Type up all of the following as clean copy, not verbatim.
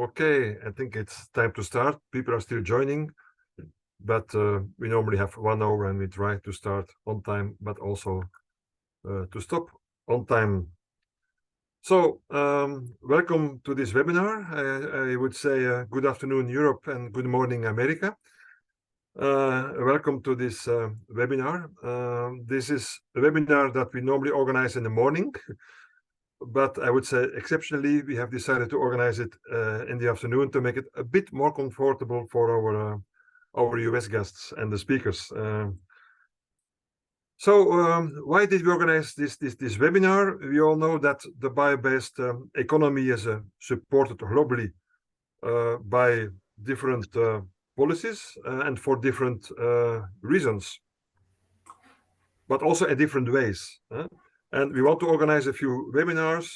Okay, I think it's time to start. People are still joining, but we normally have 1 hour and we try to start on time, but also to stop on time. So, welcome to this webinar. I would say good afternoon, Europe, and good morning, America. Welcome to this webinar. This is a webinar that we normally organize in the morning. But I would say exceptionally, we have decided to organize it in the afternoon to make it a bit more comfortable for our US guests and the speakers. Why did we organize this webinar? We all know that the bio-based economy is supported globally by different policies and for different reasons, but also in different ways. And we want to organize a few webinars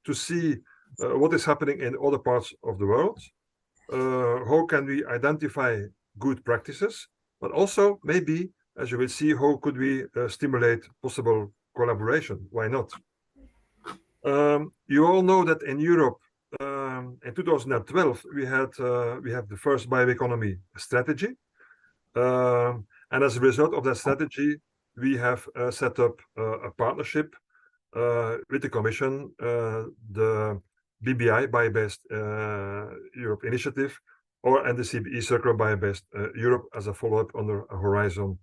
to see what is happening in other parts of the world. How can we identify good practices, but also maybe, as you will see, how could we stimulate possible collaboration? Why not? You all know that in Europe, in 2012, we have the first bioeconomy strategy. And as a result of that strategy, we have set up a partnership with the Commission, the BBI, Bio-based Europe Initiative, and the CBE, Circular Bio-based Europe, as a follow-up under Horizon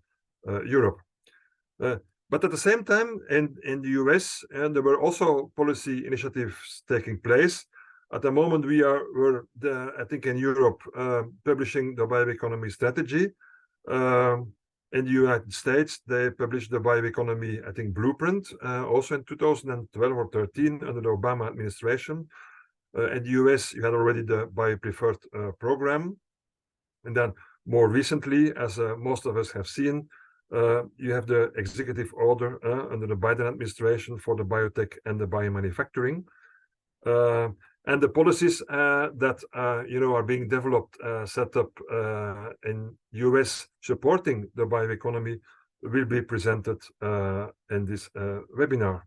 Europe. But at the same time, in the US, there were also policy initiatives taking place. At the moment, we're I think in Europe, publishing the bioeconomy strategy. In the United States, they published the bioeconomy, I think, blueprint, also in 2012 or 13 under the Obama administration. In the US, you had already the bio-preferred program. And then more recently, as most of us have seen, you have the executive order under the Biden administration for the biotech and the biomanufacturing. And the policies that are being developed, set up in US supporting the bioeconomy will be presented in this webinar.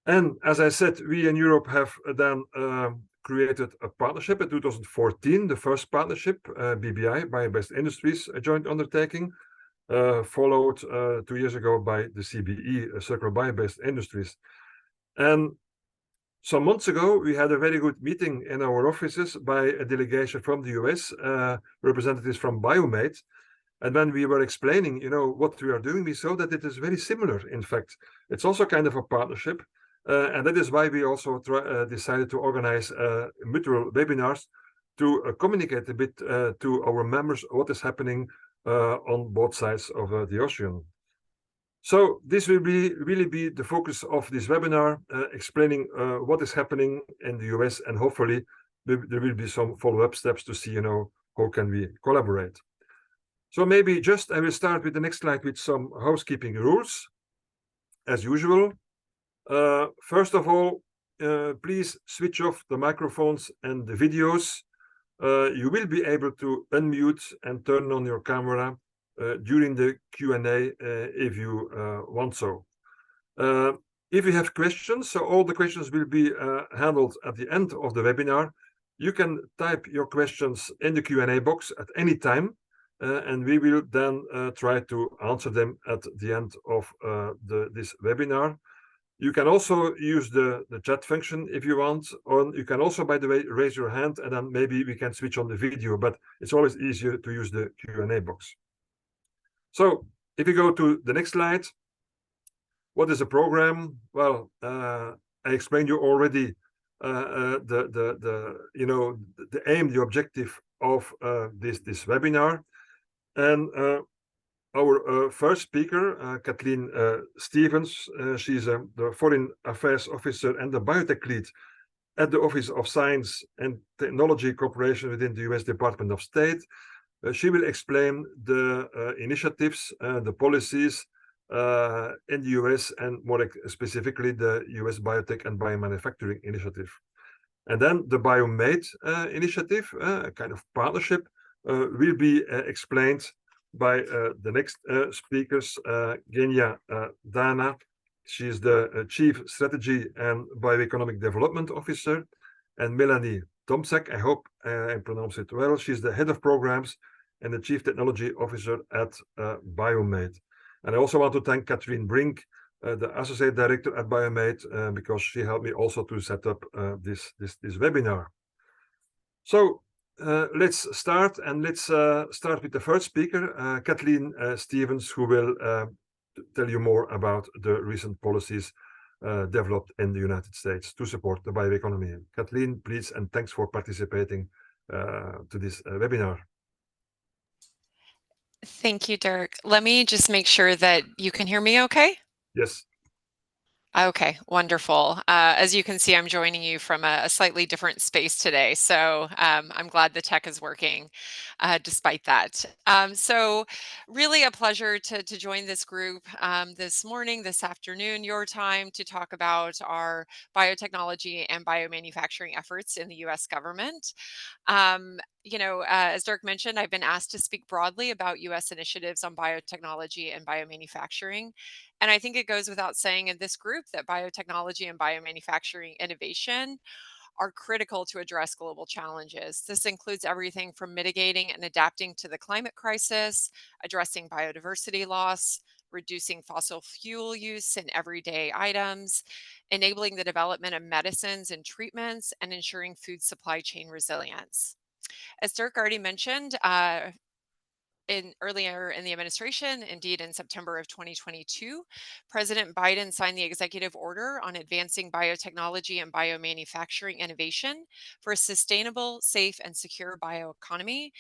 And as I said, we in Europe have then created a partnership in 2014, the first partnership, BBI, Bio-based Industries, a joint undertaking, followed 2 years ago by the CBE, Circular Bio-based Industries. And some months ago, we had a very good meeting in our offices by a delegation from the US, representatives from BioMADE. And when we were explaining, what we are doing, we saw that it is very similar. In fact, it's also kind of a partnership. And that is why we also decided to organize mutual webinars to communicate a bit to our members what is happening on both sides of the ocean. So this will really be the focus of this webinar, explaining what is happening in the US, and hopefully there will be some follow-up steps to see, how can we collaborate. So maybe I will start with the next slide with some housekeeping rules, as usual. First of all, please switch off the microphones and the videos. You will be able to unmute and turn on your camera during the Q&A if you want so. If you have questions, so all the questions will be handled at the end of the webinar. You can type your questions in the Q&A box at any time, and we will then try to answer them at the end of this webinar. You can also use the chat function if you want, or you can also, by the way, raise your hand, and then maybe we can switch on the video, but it's always easier to use the Q&A box. So if you go to the next slide, what is a program? Well, I explained you already the aim, the objective of this webinar. And our first speaker, Kathleen Stevens, she's the Foreign Affairs Officer and the Biotech Lead at the Office of Science and Technology Cooperation within the US Department of State. She will explain the initiatives, the policies in the US, and more specifically the US Biotech and Biomanufacturing Initiative. And then the BioMADE initiative, a kind of partnership, will be explained by the next speakers, Genya Dana. She is the Chief Strategy and Bioeconomic Development Officer, and Melanie Tomczak. I hope I pronounce it well. She's the head of programs and the chief technology officer at BioMADE. And I also want to thank Kathleen Brink, the associate director at BioMADE, because she helped me also to set up this webinar. So let's start, and let's start with the first speaker, Kathleen Stevens, who will tell you more about the recent policies developed in the United States to support the bioeconomy. Kathleen, please, and thanks for participating to this webinar. Thank you, Dirk. Let me just make sure that you can hear me okay? Yes. Okay, wonderful. As you can see, I'm joining you from a slightly different space today, so I'm glad the tech is working despite that. So really a pleasure to join this group this morning, this afternoon, your time, to talk about our biotechnology and biomanufacturing efforts in the US government. As Dirk mentioned, I've been asked to speak broadly about US initiatives on biotechnology and biomanufacturing. And I think it goes without saying in this group that biotechnology and biomanufacturing innovation are critical to address global challenges. This includes everything from mitigating and adapting to the climate crisis, addressing biodiversity loss, reducing fossil fuel use in everyday items, enabling the development of medicines and treatments, and ensuring food supply chain resilience. As Dirk already mentioned, earlier in the administration, indeed in September of 2022, President Biden signed the executive order on advancing biotechnology and biomanufacturing innovation for a sustainable, safe, and secure bioeconomy,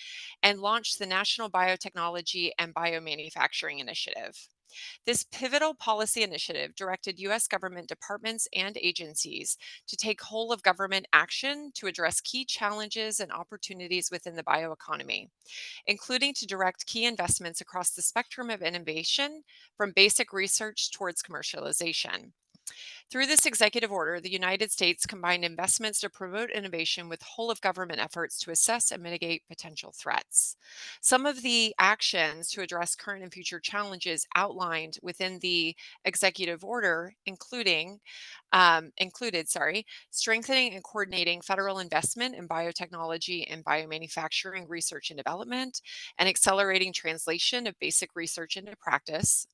and launched the National Biotechnology and Biomanufacturing Initiative. This pivotal policy initiative directed U.S. government departments and agencies to take whole of government action to address key challenges and opportunities within the bioeconomy, including to direct key investments across the spectrum of innovation from basic research towards commercialization. Through this executive order, the United States combined investments to promote innovation with whole of government efforts to assess and mitigate potential threats. Some of the actions to address current and future challenges outlined within the executive order included strengthening and coordinating federal investment in biotechnology and biomanufacturing research and development, and accelerating translation of basic research into practice,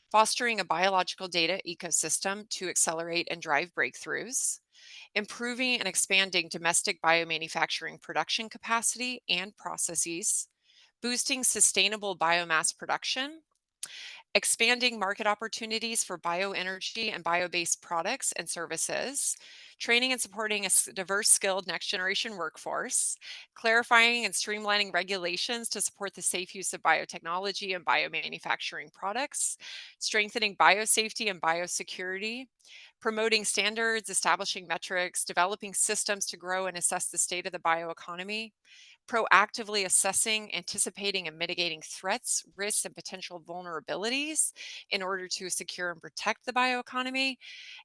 fostering a biological data ecosystem to accelerate and drive breakthroughs, improving and expanding domestic biomanufacturing production capacity and processes, boosting sustainable biomass production, expanding market opportunities for bioenergy and bio-based products and services, training and supporting a diverse, skilled next generation workforce, clarifying and streamlining regulations to support the safe use of biotechnology and biomanufacturing products, strengthening biosafety and biosecurity, promoting standards, establishing metrics, developing systems to grow and assess the state of the bioeconomy, proactively assessing, anticipating, and mitigating threats, risks, and potential vulnerabilities in order to secure and protect the bioeconomy.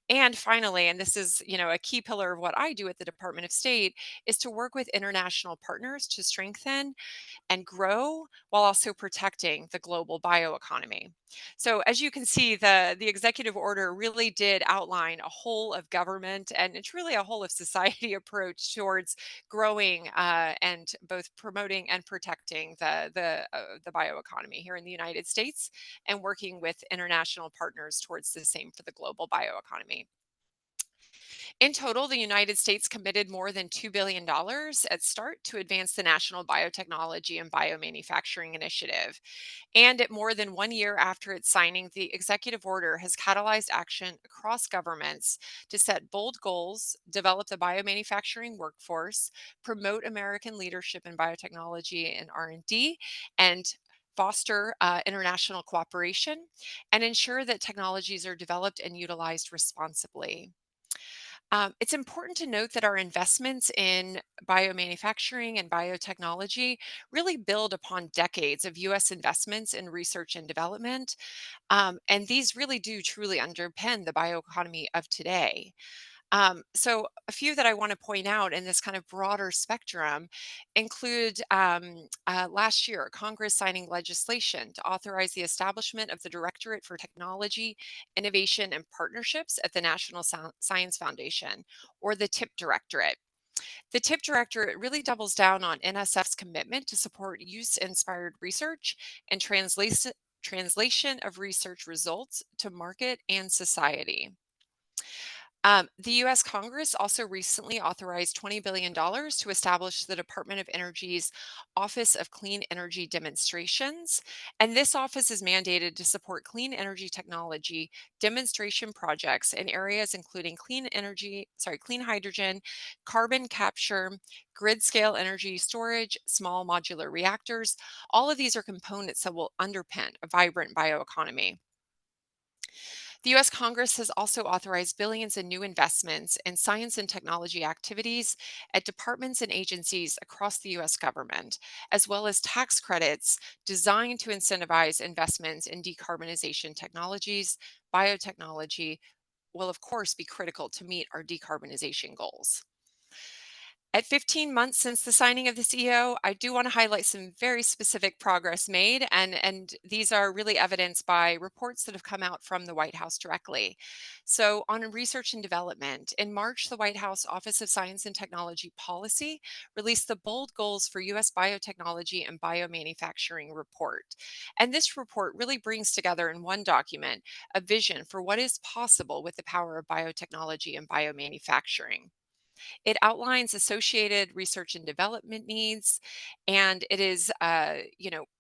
And finally, and this is, a key pillar of what I do at the Department of State, is to work with international partners to strengthen and grow while also protecting the global bioeconomy. So as you can see, the executive order really did outline a whole of government, and it's really a whole of society approach towards growing and both promoting and protecting the bioeconomy here in the United States, and working with international partners towards the same for the global bioeconomy. In total, the United States committed more than $2 billion at START to advance the National Biotechnology and Biomanufacturing Initiative. And at more than 1 year after its signing, the executive order has catalyzed action across governments to set bold goals, develop the biomanufacturing workforce, promote American leadership in biotechnology and R&D, and foster international cooperation, and ensure that technologies are developed and utilized responsibly. It's important to note that our investments in biomanufacturing and biotechnology really build upon decades of U.S. investments in research and development. And these really do truly underpin the bioeconomy of today. So a few that I want to point out in this kind of broader spectrum include last year, Congress signing legislation to authorize the establishment of the Directorate for Technology, Innovation, and Partnerships at the National Science Foundation, or the TIP Directorate. The TIP director really doubles down on NSF's commitment to support use-inspired research and translation of research results to market and society. The U.S. Congress also recently authorized $20 billion to establish the Department of Energy's Office of Clean Energy Demonstrations. And this office is mandated to support clean energy technology demonstration projects in areas including clean hydrogen, carbon capture, grid scale energy storage, small modular reactors. All of these are components that will underpin a vibrant bioeconomy. The US Congress has also authorized billions in new investments in science and technology activities at departments and agencies across the US government, as well as tax credits designed to incentivize investments in decarbonization technologies. Biotechnology will, of course, be critical to meet our decarbonization goals. At 15 months since the signing of this EO, I do want to highlight some very specific progress made, and these are really evidenced by reports that have come out from the White House directly. So on research and development, in March, the White House Office of Science and Technology Policy released the bold goals for U.S. biotechnology and biomanufacturing report. And this report really brings together in one document a vision for what is possible with the power of biotechnology and biomanufacturing. It outlines associated research and development needs, and it is,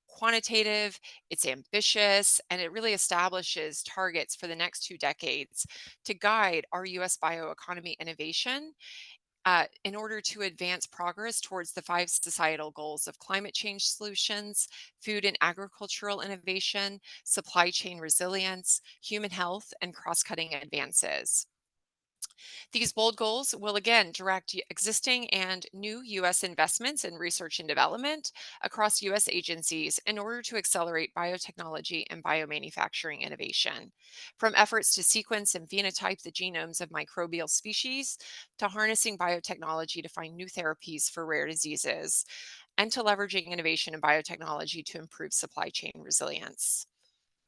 quantitative, it's ambitious, and it really establishes targets for the next 2 decades to guide our U.S. bioeconomy innovation in order to advance progress towards the 5 societal goals of climate change solutions, food and agricultural innovation, supply chain resilience, human health, and cross-cutting advances. These bold goals will again direct existing and new U.S. investments in research and development across U.S. agencies in order to accelerate biotechnology and biomanufacturing innovation. From efforts to sequence and phenotype the genomes of microbial species, to harnessing biotechnology to find new therapies for rare diseases, and to leveraging innovation in biotechnology to improve supply chain resilience.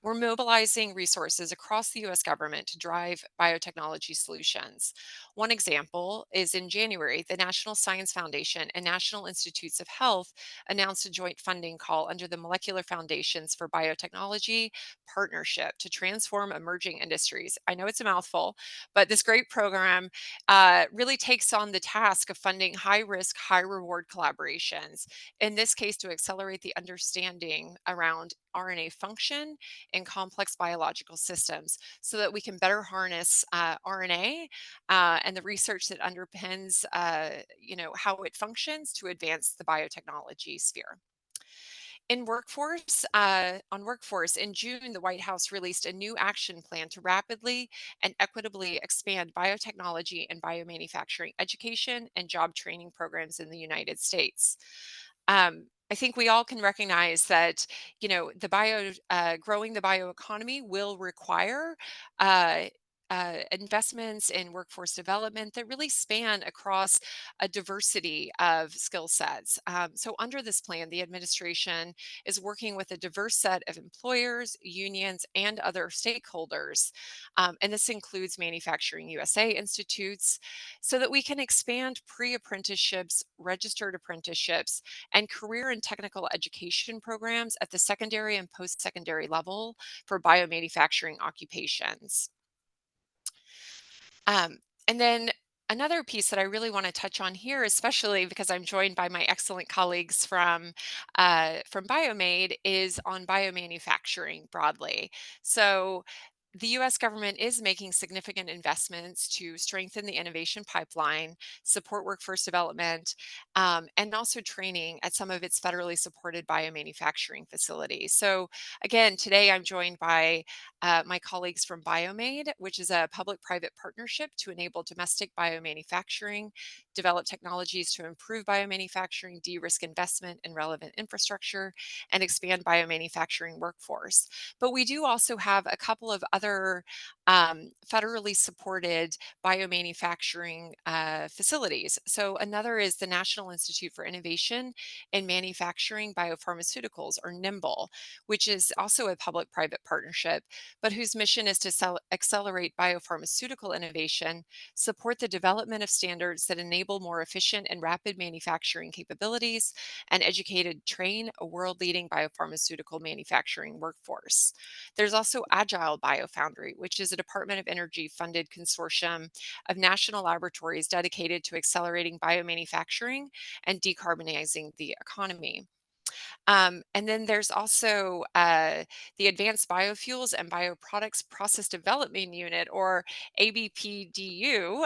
We're mobilizing resources across the US government to drive biotechnology solutions. One example is in January, the National Science Foundation and National Institutes of Health announced a joint funding call under the Molecular Foundations for Biotechnology Partnership to transform emerging industries. I know it's a mouthful, but this great program really takes on the task of funding high risk, high reward collaborations. In this case, to accelerate the understanding around RNA function in complex biological systems so that we can better harness RNA and the research that underpins, how it functions to advance the biotechnology sphere. On workforce, in June, the White House released a new action plan to rapidly and equitably expand biotechnology and biomanufacturing education and job training programs in the United States. I think we all can recognize that, growing the bioeconomy will require investments in workforce development that really span across a diversity of skill sets. So, under this plan, the administration is working with a diverse set of employers, unions, and other stakeholders. And this includes Manufacturing USA institutes, so that we can expand pre apprenticeships, registered apprenticeships, and career and technical education programs at the secondary and post secondary level for biomanufacturing occupations. And then another piece that I really want to touch on here, especially because I'm joined by my excellent colleagues from BioMADE, is on biomanufacturing broadly. So the US government is making significant investments to strengthen the innovation pipeline, support workforce development, and also training at some of its federally supported biomanufacturing facilities. So, again, today I'm joined by my colleagues from BioMADE, which is a public private partnership to enable domestic biomanufacturing, develop technologies to improve biomanufacturing, de risk investment in relevant infrastructure, and expand biomanufacturing workforce. But we do also have a couple of other federally supported biomanufacturing facilities. So another is the National Institute for Innovation in Manufacturing Biopharmaceuticals, or NIMBLE, which is also a public-private partnership, but whose mission is to accelerate biopharmaceutical innovation, support the development of standards that enable enable more efficient and rapid manufacturing capabilities and train a world-leading biopharmaceutical manufacturing workforce. There's also Agile Biofoundry, which is a Department of Energy funded consortium of national laboratories dedicated to accelerating biomanufacturing and decarbonizing the economy. And then there's also the Advanced Biofuels and Bioproducts Process Development Unit, or ABPDU,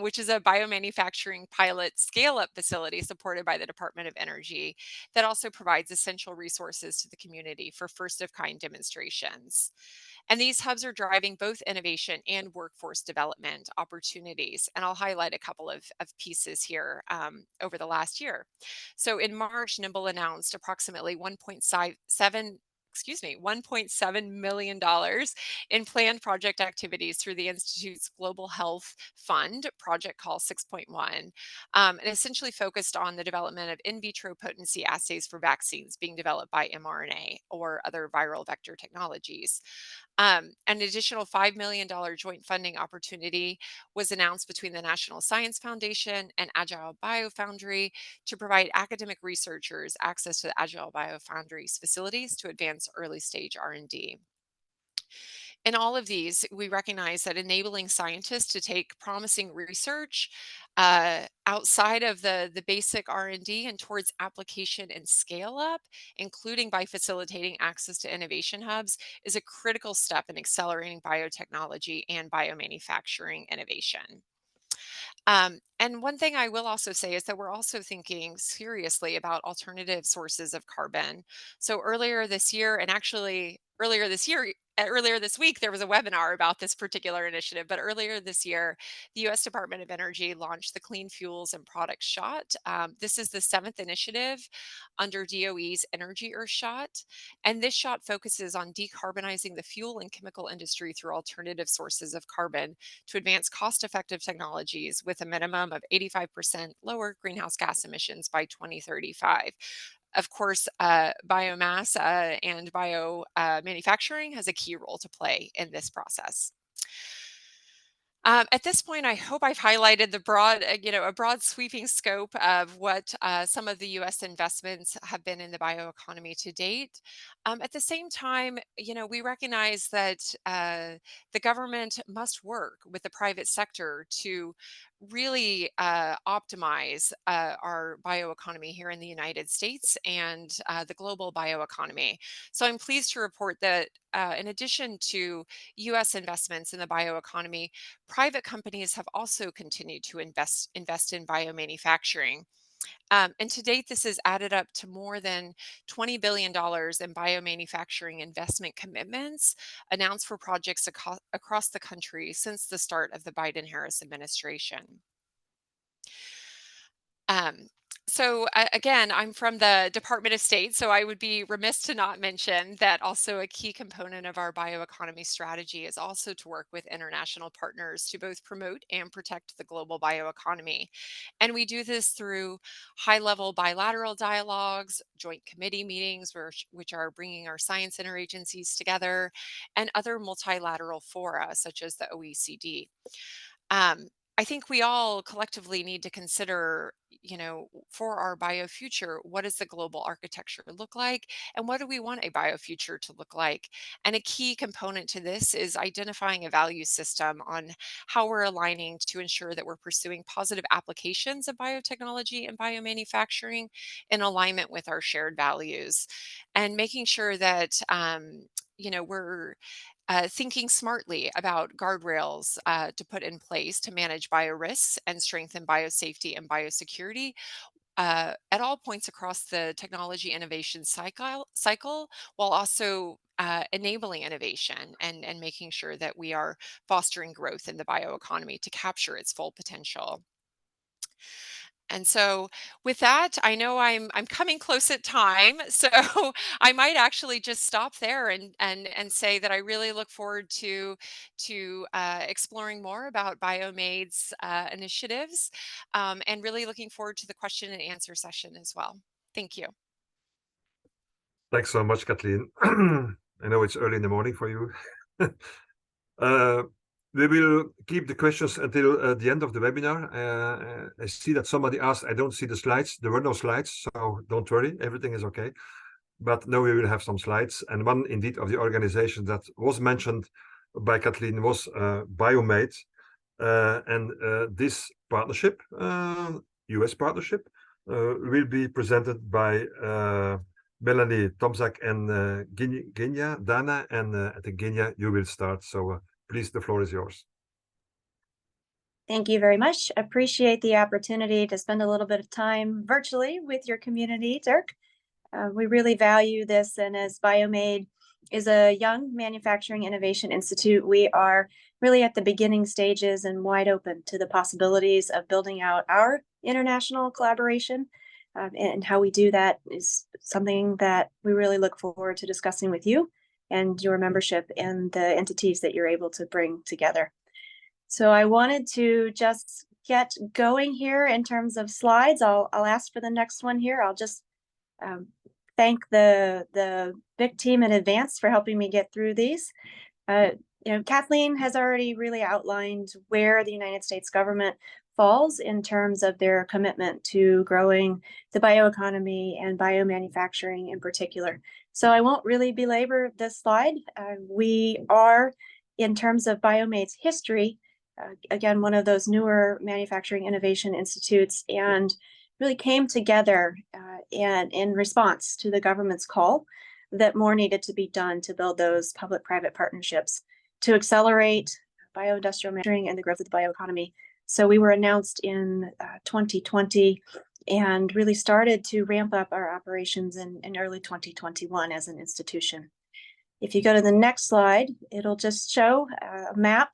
which is a biomanufacturing pilot scale-up facility supported by the Department of Energy that also provides essential resources to the community for first-of-kind demonstrations. And these hubs are driving both innovation and workforce development opportunities. And I'll highlight a couple of pieces here over the last year. So in March, Nimble announced approximately $1.7 million in planned project activities through the Institute's Global Health Fund, Project Call 6.1, and essentially focused on the development of in vitro potency assays for vaccines being developed by mRNA or other viral vector technologies. An additional $5 million joint funding opportunity was announced between the National Science Foundation and Agile Biofoundry to provide academic researchers access to the Agile Biofoundry's facilities to advance early stage R&D. In all of these, we recognize that enabling scientists to take promising research outside of the basic R&D and towards application and scale up, including by facilitating access to innovation hubs, is a critical step in accelerating biotechnology and biomanufacturing innovation. And one thing I will also say is that we're also thinking seriously about alternative sources of carbon. So earlier this year, and actually earlier this week, there was a webinar about this particular initiative. But earlier this year, the U.S. Department of Energy launched the Clean Fuels and Products Shot. This is the 7th initiative under DOE's Energy Earth Shot. And this shot focuses on decarbonizing the fuel and chemical industry through alternative sources of carbon to advance cost-effective technologies with a minimum of 85% lower greenhouse gas emissions by 2035. Of course, biomass and biomanufacturing has a key role to play in this process. At this point, I hope I've highlighted the broad, a broad sweeping scope of what some of the U.S. investments have been in the bioeconomy to date. At the same time, we recognize that the government must work with the private sector to really optimize our bioeconomy here in the United States and the global bioeconomy. So I'm pleased to report that in addition to U.S. investments in the bioeconomy, private companies have also continued to invest in biomanufacturing. And to date, this has added up to more than $20 billion in biomanufacturing investment commitments announced for projects across the country since the start of the Biden-Harris administration. Again, I'm from the Department of State, so I would be remiss to not mention that also a key component of our bioeconomy strategy is also to work with international partners to both promote and protect the global bioeconomy. And we do this through high-level bilateral dialogues, joint committee meetings, which are bringing our science interagencies together, and other multilateral fora, such as the OECD. I think we all collectively need to consider, for our biofuture, what does the global architecture look like? And what do we want a biofuture to look like? And a key component to this is identifying a value system on how we're aligning to ensure that we're pursuing positive applications of biotechnology and biomanufacturing in alignment with our shared values, and making sure that, we're thinking smartly about guardrails to put in place to manage biorisks and strengthen biosafety and biosecurity at all points across the technology innovation cycle, while also enabling innovation and making sure that we are fostering growth in the bioeconomy to capture its full potential. And so with that, I know I'm coming close at time, so I might actually just stop there and say that I really look forward to exploring more about BioMADE's initiatives, and really looking forward to the question and answer session as well. Thank you. Thanks so much, Kathleen. I know it's early in the morning for you. We will keep the questions until the end of the webinar. I see that somebody asked, I don't see the slides. There were no slides, so don't worry, everything is okay. But now we will have some slides. And one indeed of the organizations that was mentioned by Kathleen was BioMADE. This partnership, US partnership, will be presented by Melanie Tomczak and Genya Dana. And I think Genya, you will start. So please, the floor is yours. Thank you very much. Appreciate the opportunity to spend a little bit of time virtually with your community, Dirk. We really value this, and as BioMADE is a young manufacturing innovation institute, we are really at the beginning stages and wide open to the possibilities of building out our international collaboration. And how we do that is something that we really look forward to discussing with you and your membership and the entities that you're able to bring together. So I wanted to just get going here in terms of slides. I'll ask for the next one here. I'll just thank the BIC team in advance for helping me get through these. Kathleen has already really outlined where the United States government falls in terms of their commitment to growing the bioeconomy and biomanufacturing in particular. So I won't really belabor this slide. We are, in terms of BioMADE's history, again, one of those newer manufacturing innovation institutes, and really came together and in response to the government's call that more needed to be done to build those public-private partnerships to accelerate bioindustrial manufacturing and the growth of the bioeconomy. So we were announced in 2020 and really started to ramp up our operations in early 2021 as an institution. If you go to the next slide, it'll just show a map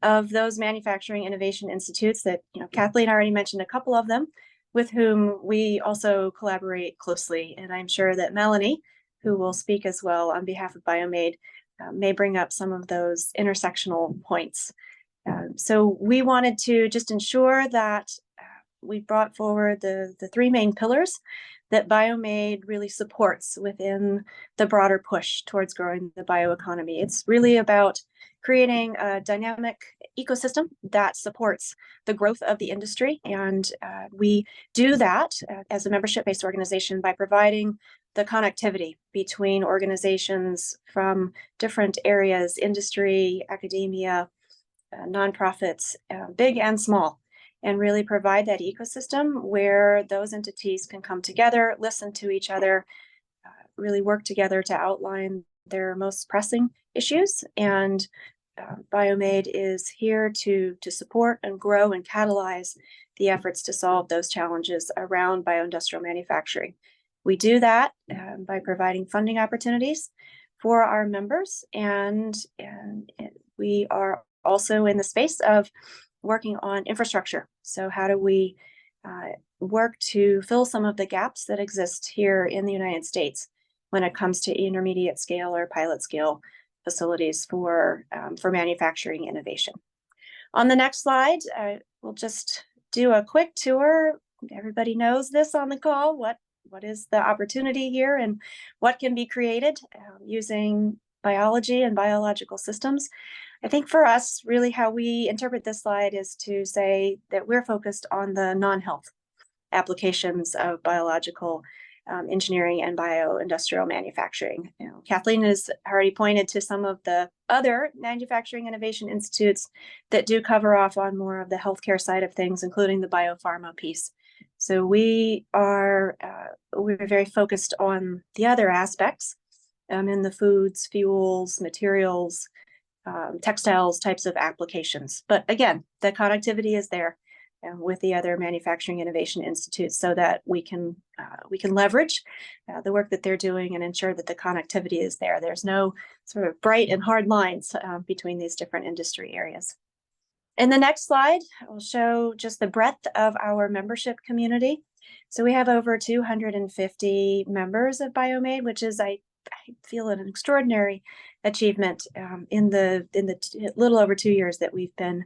of those manufacturing innovation institutes that, Kathleen already mentioned a couple of them, with whom we also collaborate closely. And I'm sure that Melanie, who will speak as well on behalf of BioMADE, may bring up some of those intersectional points. So we wanted to just ensure that we brought forward the three main pillars that BioMADE really supports within the broader push towards growing the bioeconomy. It's really about creating a dynamic ecosystem that supports the growth of the industry. And we do that as a membership-based organization by providing the connectivity between organizations from different areas, industry, academia, nonprofits, big and small, and really provide that ecosystem where those entities can come together, listen to each other, really work together to outline their most pressing issues. And BioMADE is here to support and grow and catalyze the efforts to solve those challenges around bioindustrial manufacturing. We do that by providing funding opportunities for our members, and we are also in the space of working on infrastructure. So how do we work to fill some of the gaps that exist here in the United States when it comes to intermediate scale or pilot scale facilities for manufacturing innovation? On the next slide, we'll just do a quick tour. Everybody knows this on the call. What is the opportunity here and what can be created using biology and biological systems? I think for us, really how we interpret this slide is to say that we're focused on the non-health applications of biological engineering and bioindustrial manufacturing. Kathleen has already pointed to some of the other manufacturing innovation institutes that do cover off on more of the healthcare side of things, including the biopharma piece. So we're very focused on the other aspects in the foods, fuels, materials, textiles types of applications. But again, the connectivity is there with the other manufacturing innovation institutes so that we can leverage the work that they're doing and ensure that the connectivity is there. There's no sort of bright and hard lines between these different industry areas. In the next slide, I'll show just the breadth of our membership community. So we have over 250 members of BioMADE, which is, I feel, an extraordinary achievement in the little over 2 years that we've been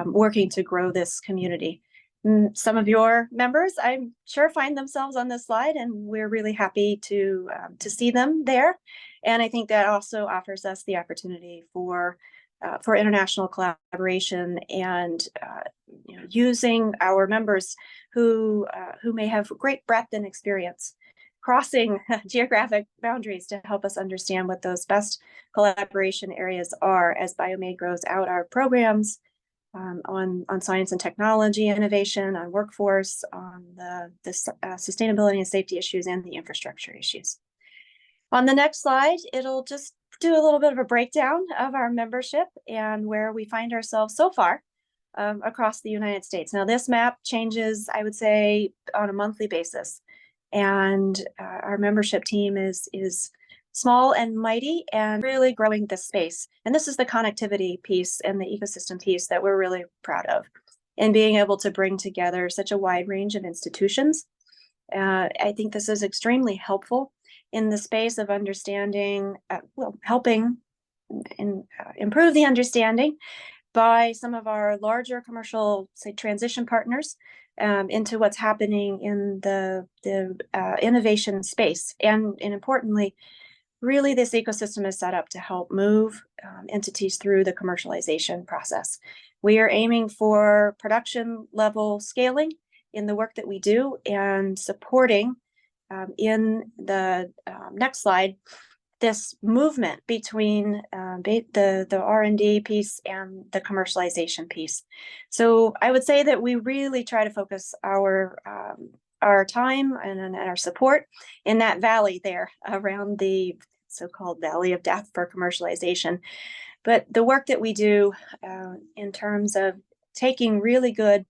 working to grow this community. Some of your members, I'm sure, find themselves on this slide, and we're really happy to see them there. And I think that also offers us the opportunity for for international collaboration and using our members who may have great breadth and experience, crossing geographic boundaries to help us understand what those best collaboration areas are as BioMADE grows out our programs on science and technology innovation, on workforce, on the sustainability and safety issues, and the infrastructure issues. On the next slide, it'll just do a little bit of a breakdown of our membership and where we find ourselves so far across the United States. Now, this map changes, I would say, on a monthly basis. And our membership team is small and mighty and really growing this space. And this is the connectivity piece and the ecosystem piece that we're really proud of, in being able to bring together such a wide range of institutions. I think this is extremely helpful in the space of understanding, helping improve the understanding by some of our larger commercial, say, transition partners into what's happening in the innovation space. And importantly, really this ecosystem is set up to help move entities through the commercialization process. We are aiming for production level scaling in the work that we do and supporting in the next slide this movement between the R&D piece and the commercialization piece. So I would say that we really try to focus our time and our support in that valley there around the so-called valley of death for commercialization. But the work that we do in terms of taking really good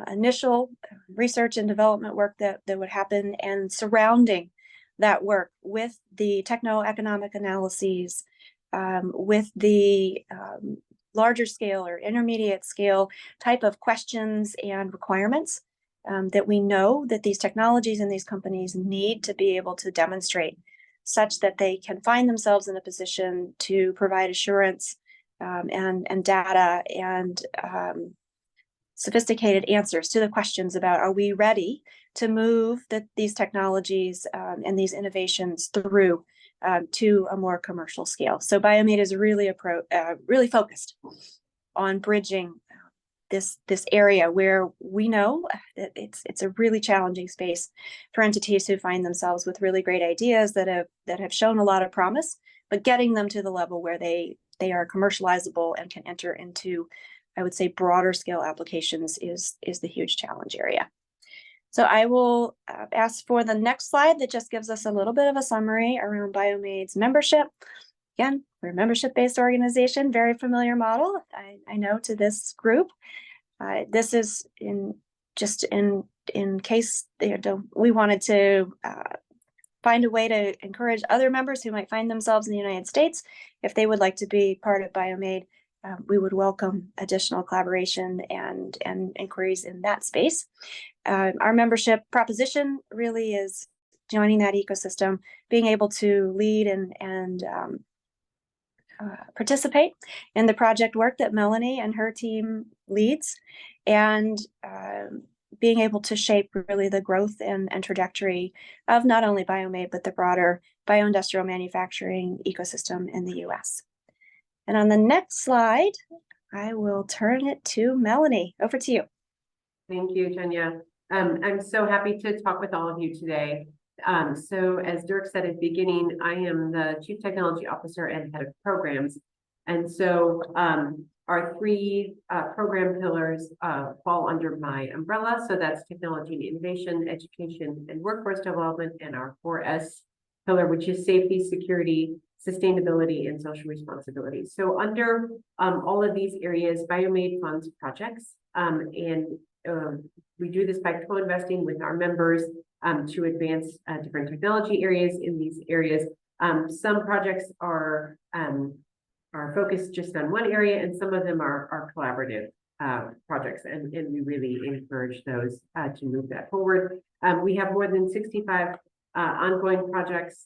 initial research and development work that would happen and surrounding that work with the techno-economic analyses, with the larger scale or intermediate scale type of questions and requirements that we know that these technologies and these companies need to be able to demonstrate, such that they can find themselves in a position to provide assurance and data and sophisticated answers to the questions about, are we ready to move these technologies and these innovations through to a more commercial scale. So BioMADE is really really focused on bridging this area where we know that it's a really challenging space for entities who find themselves with really great ideas that have shown a lot of promise, but getting them to the level where they are commercializable and can enter into, I would say, broader scale applications is the huge challenge area. So I will ask for the next slide that just gives us a little bit of a summary around BioMADE's membership. Again, we're a membership-based organization, very familiar model, I know, to this group. This is in case we wanted to find a way to encourage other members who might find themselves in the United States, if they would like to be part of BioMADE. We would welcome additional collaboration and inquiries in that space. Our membership proposition really is joining that ecosystem, being able to lead and participate in the project work that Melanie and her team leads, and being able to shape really the growth and trajectory of not only BioMADE, but the broader bioindustrial manufacturing ecosystem in the US. And on the next slide, I will turn it to Melanie. Over to you. Thank you, Genya. I'm so happy to talk with all of you today. So as Dirk said at the beginning, I am the Chief Technology Officer and Head of Programs. And so our three program pillars fall under my umbrella. So that's technology and innovation, education, and workforce development, and our 4S pillar, which is safety, security, sustainability, and social responsibility. So under all of these areas, BioMADE funds projects, and we do this by co-investing with our members to advance different technology areas in these areas. Some projects are focused just on one area, and some of them are collaborative projects, and we really encourage those to move that forward. We have more than 65 ongoing projects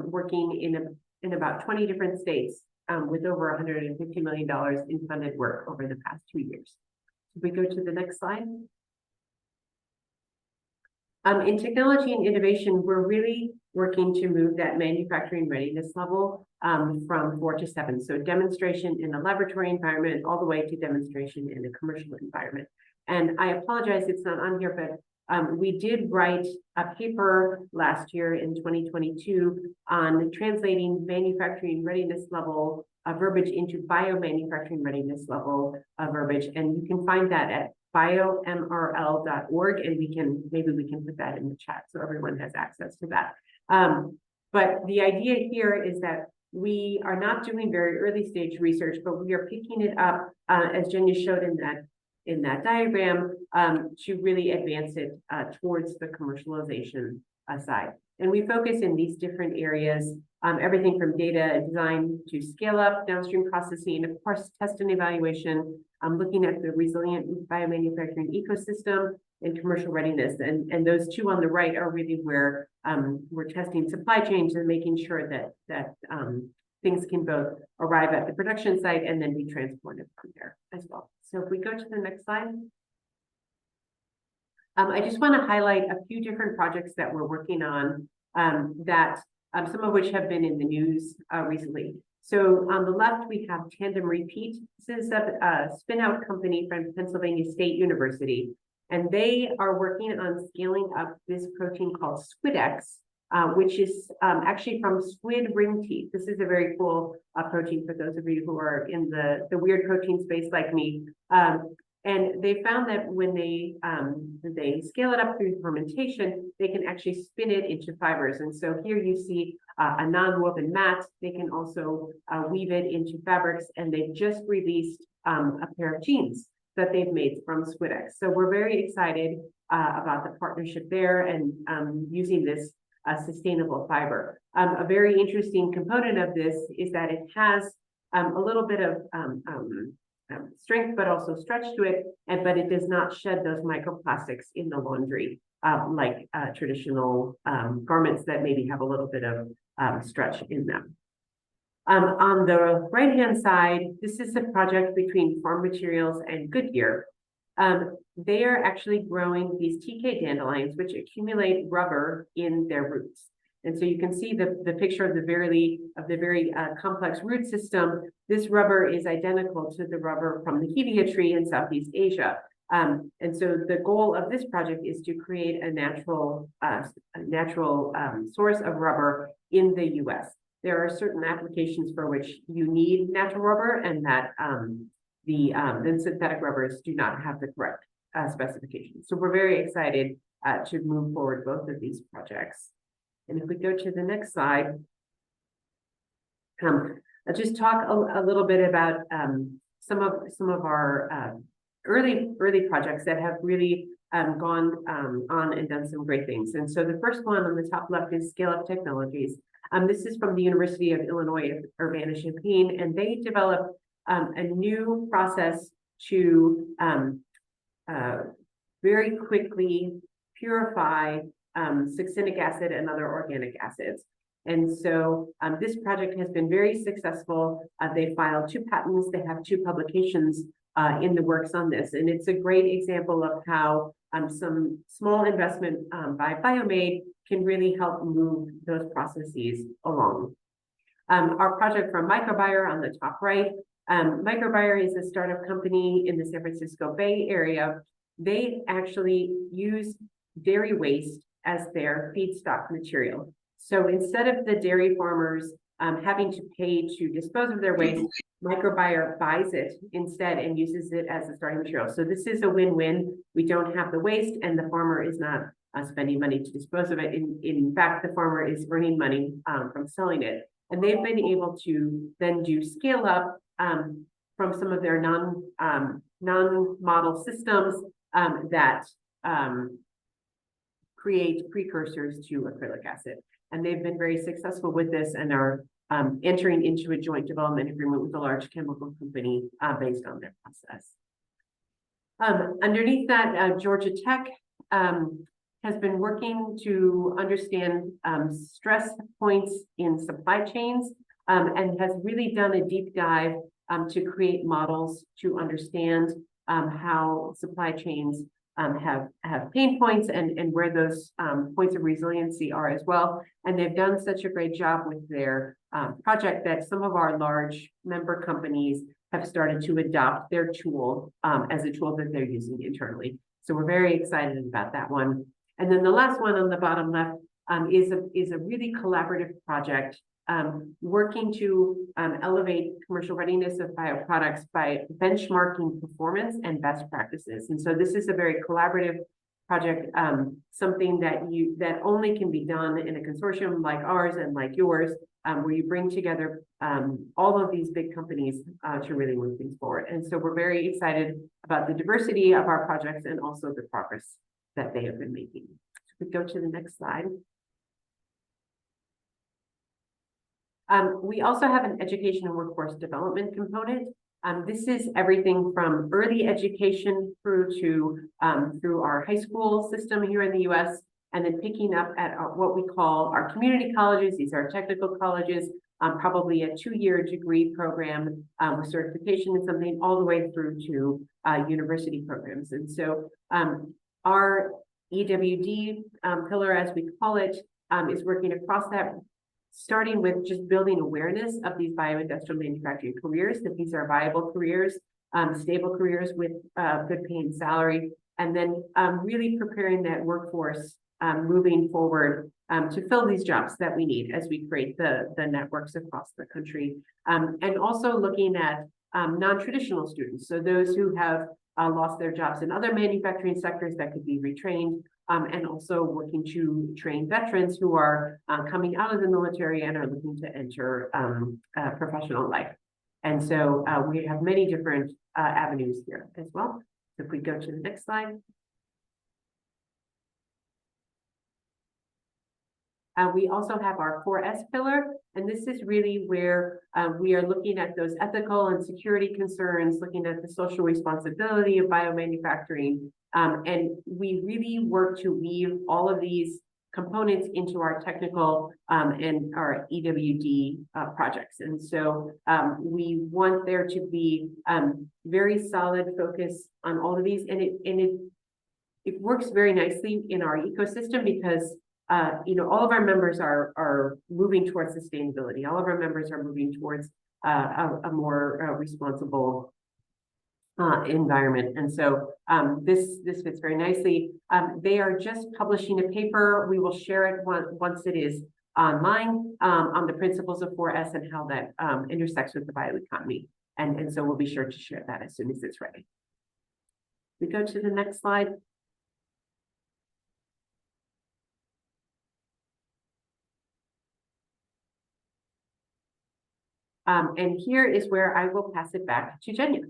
working in about 20 different states with over $150 million in funded work over the past 2 years. If we go to the next slide. In technology and innovation, we're really working to move that manufacturing readiness level from 4 to 7. So demonstration in a laboratory environment all the way to demonstration in a commercial environment. And I apologize, it's not on here, but we did write a paper last year in 2022 on translating manufacturing readiness level verbiage into biomanufacturing readiness level verbiage. And you can find that at biomrl.org, and maybe we can put that in the chat so everyone has access to that. But the idea here is that we are not doing very early stage research, but we are picking it up, as Genya showed in that diagram, to really advance it towards the commercialization side. And we focus in these different areas, everything from data design to scale up, downstream processing, of course, test and evaluation, looking at the resilient biomanufacturing ecosystem and commercial readiness. And those two on the right are really where we're testing supply chains and making sure that things can both arrive at the production site and then be transported from there as well. So if we go to the next slide. I just want to highlight a few different projects that we're working on that some of which have been in the news recently. So on the left, we have Tandem Repeat. This is a spin-out company from Pennsylvania State University, and they are working on scaling up this protein called SquidX, which is actually from squid ring teeth. This is a very cool protein for those of you who are in the weird protein space like me. And they found that when they scale it up through fermentation, they can actually spin it into fibers. And so here you see a non-woven mat. They can also weave it into fabrics, and they've just released a pair of jeans that they've made from SquidX. So we're very excited about the partnership there and using this sustainable fiber. A very interesting component of this is that it has a little bit of strength, but also stretch to it, but it does not shed those microplastics in the laundry like traditional garments that maybe have a little bit of stretch in them. On the right-hand side, this is a project between Farm Materials and Goodyear. They are actually growing these TK dandelions, which accumulate rubber in their roots. And so you can see the picture of the very complex root system. This rubber is identical to the rubber from the hevea tree in Southeast Asia. And so the goal of this project is to create a natural source of rubber in the US. There are certain applications for which you need natural rubber, and that the synthetic rubbers do not have the correct specifications. So we're very excited to move forward both of these projects. And if we go to the next slide, I'll just talk a little bit about some of our early projects that have really gone on and done some great things. And so the first one on the top left is Scale Up Technologies. This is from the University of Illinois at Urbana-Champaign, and they developed a new process to very quickly purify succinic acid and other organic acids. And so this project has been very successful. They filed 2 patents. They have 2 publications in the works on this. And it's a great example of how some small investment by BioMADE can really help move those processes along. Our project from Microbier on the top right. Microbier is a startup company in the San Francisco Bay Area. They actually use dairy waste as their feedstock material. So instead of the dairy farmers having to pay to dispose of their waste, Microbier buys it instead and uses it as a starting material. So this is a win-win. We don't have the waste, and the farmer is not spending money to dispose of it. In fact, the farmer is earning money from selling it. And they've been able to then do scale up from some of their non-model systems that create precursors to acrylic acid. And they've been very successful with this and are entering into a joint development agreement with a large chemical company based on their process. Underneath that, Georgia Tech has been working to understand stress points in supply chains and has really done a deep dive to create models to understand how supply chains have pain points and where those points of resiliency are as well. And they've done such a great job with their project that some of our large member companies have started to adopt their tool as a tool that they're using internally. So we're very excited about that one. And then the last one on the bottom left is a really collaborative project working to elevate commercial readiness of bioproducts by benchmarking performance and best practices. And so this is a very collaborative project, something that only can be done in a consortium like ours and like yours, where you bring together all of these big companies to really move things forward. And so we're very excited about the diversity of our projects and also the progress that they have been making. So we go to the next slide. We also have an education and workforce development component. This is everything from early education through our high school system here in the US, and then picking up at what we call our community colleges. These are technical colleges, probably a 2-year degree program with certification in something, all the way through to university programs. And so our EWD pillar, as we call it, is working across that, starting with just building awareness of these bioindustrial manufacturing careers, that these are viable careers, stable careers with good paying salary, and then really preparing that workforce moving forward to fill these jobs that we need as we create the networks across the country. And also looking at non-traditional students, so those who have lost their jobs in other manufacturing sectors that could be retrained, and also working to train veterans who are coming out of the military and are looking to enter professional life. And so we have many different avenues here as well. So if we go to the next slide. We also have our 4S pillar, and this is really where we are looking at those ethical and security concerns, looking at the social responsibility of biomanufacturing, and we really work to weave all of these components into our technical and our EWD projects. And so we want there to be very solid focus on all of these, and it works very nicely in our ecosystem because all of our members are moving towards sustainability. All of our members are moving towards a more responsible environment. And so this fits very nicely. They are just publishing a paper. We will share it once it is online on the principles of 4S and how that intersects with the bioeconomy. And so we'll be sure to share that as soon as it's ready. We go to the next slide. And here is where I will pass it back to Genya.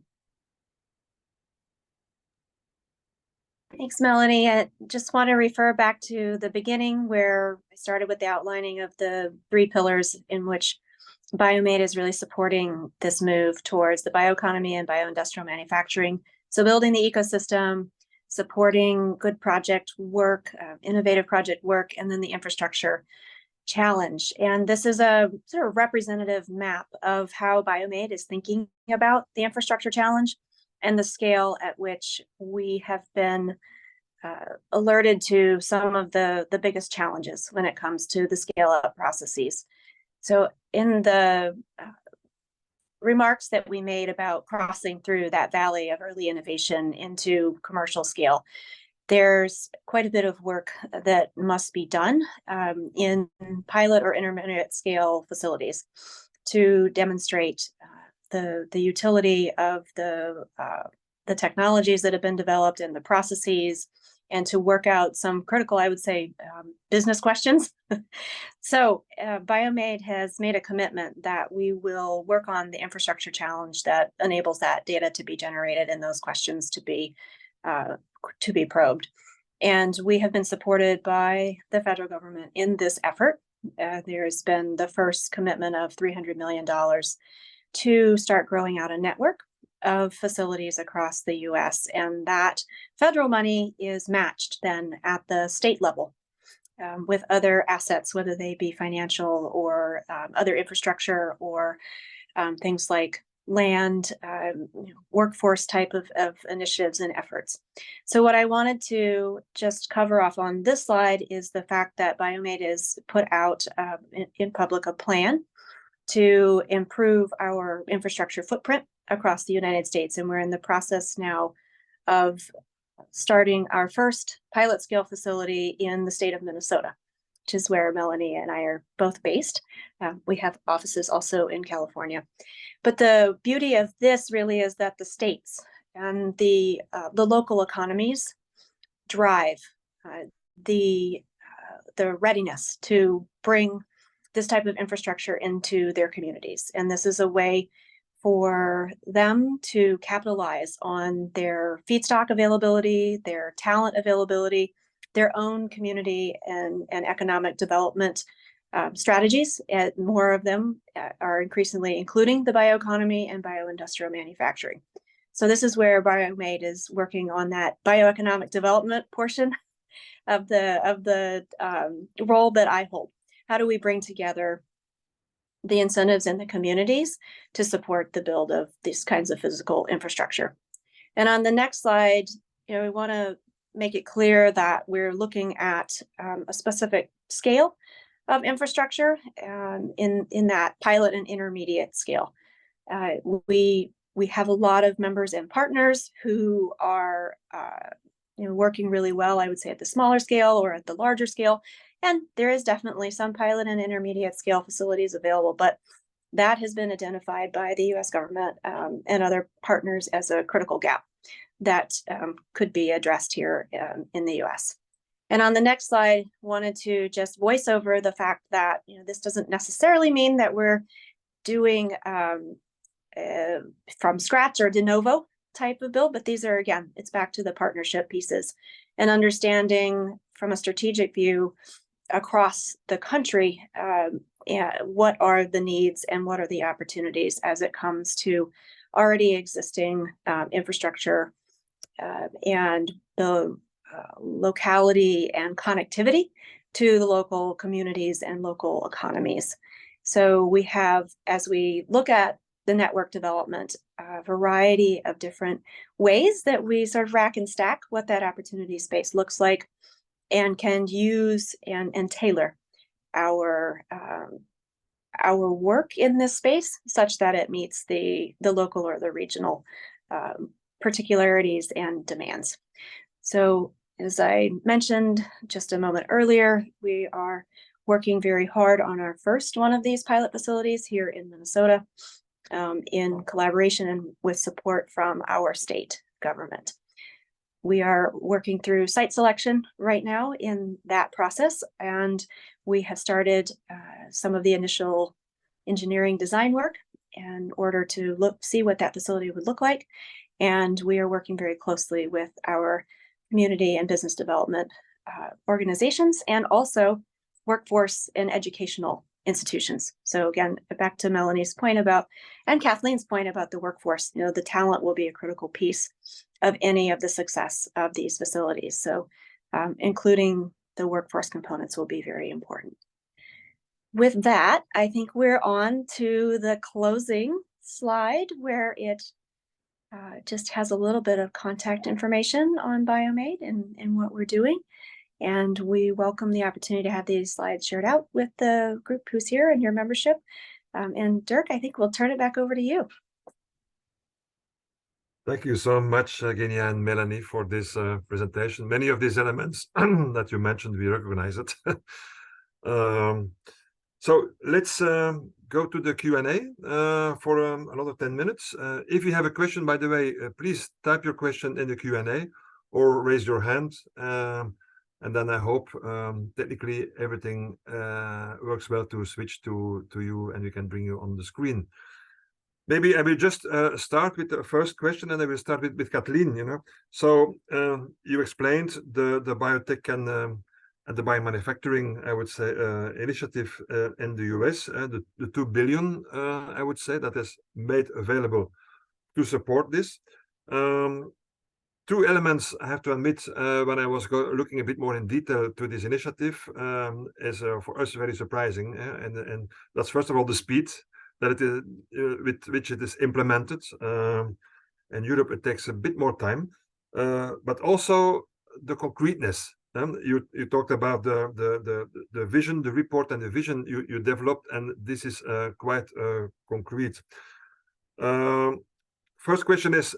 Thanks, Melanie. I just want to refer back to the beginning where I started with the outlining of the 3 pillars in which BioMADE is really supporting this move towards the bioeconomy and bioindustrial manufacturing. So building the ecosystem, supporting good project work, innovative project work, and then the infrastructure challenge. And this is a sort of representative map of how BioMADE is thinking about the infrastructure challenge and the scale at which we have been alerted to some of the biggest challenges when it comes to the scale up processes. So in the remarks that we made about crossing through that valley of early innovation into commercial scale, there's quite a bit of work that must be done in pilot or intermediate scale facilities to demonstrate the utility of the technologies that have been developed and the processes, and to work out some critical, I would say, business questions. So BioMADE has made a commitment that we will work on the infrastructure challenge that enables that data to be generated and those questions to be probed. And we have been supported by the federal government in this effort. There's been the first commitment of $300 million to start growing out a network of facilities across the US. And that federal money is matched then at the state level with other assets, whether they be financial or other infrastructure or things like land, workforce type of initiatives and efforts. So what I wanted to just cover off on this slide is the fact that BioMADE has put out in public a plan to improve our infrastructure footprint across the United States. And we're in the process now of starting our first pilot scale facility in the state of Minnesota, which is where Melanie and I are both based. We have offices also in California. But the beauty of this really is that the states and the local economies drive the readiness to bring this type of infrastructure into their communities. And this is a way for them to capitalize on their feedstock availability, their talent availability, their own community and economic development strategies. And more of them are increasingly including the bioeconomy and bioindustrial manufacturing. So this is where BioMADE is working on that bioeconomic development portion of the role that I hold. How do we bring together the incentives in the communities to support the build of these kinds of physical infrastructure? And on the next slide, we want to make it clear that we're looking at a specific scale of infrastructure in that pilot and intermediate scale. We have a lot of members and partners who are working really well, I would say, at the smaller scale or at the larger scale. And there is definitely some pilot and intermediate scale facilities available, but that has been identified by the US government and other partners as a critical gap that could be addressed here in the US. And on the next slide, wanted to just voice over the fact that this doesn't necessarily mean that we're doing from scratch or de novo type of build, but these are, again, it's back to the partnership pieces and understanding from a strategic view across the country what are the needs and what are the opportunities as it comes to already existing infrastructure and the locality and connectivity to the local communities and local economies. So we have, as we look at the network development, a variety of different ways that we sort of rack and stack what that opportunity space looks like and can use and tailor our work in this space such that it meets the local or the regional particularities and demands. So as I mentioned just a moment earlier, we are working very hard on our first one of these pilot facilities here in Minnesota in collaboration and with support from our state government. We are working through site selection right now in that process, and we have started some of the initial engineering design work in order to see what that facility would look like. And we are working very closely with our community and business development organizations and also workforce and educational institutions. So again, back to Melanie's point about, and Kathleen's point about the workforce, the talent will be a critical piece of any of the success of these facilities. So including the workforce components will be very important. With that, I think we're on to the closing slide where it just has a little bit of contact information on BioMADE and what we're doing. And we welcome the opportunity to have these slides shared out with the group who's here and your membership. And Dirk, I think we'll turn it back over to you. Thank you so much, Genya and Melanie, for this presentation. Many of these elements that you mentioned, we recognize it. So let's go to the Q&A for another 10 minutes. If you have a question, by the way, please type your question in the Q&A or raise your hand. And then I hope technically everything works well to switch to you and we can bring you on the screen. Maybe I will just start with the first question, and I will start with Kathleen. So you explained the biotech and the biomanufacturing, I would say, initiative in the US, the $2 billion, I would say, that is made available to support this. Two elements, I have to admit, when I was looking a bit more in detail to this initiative, is for us very surprising. And that's first of all the speed that it is with which it is implemented. In Europe, it takes a bit more time, but also the concreteness. You talked about the vision, the report, and the vision you developed, and this is quite concrete. First question is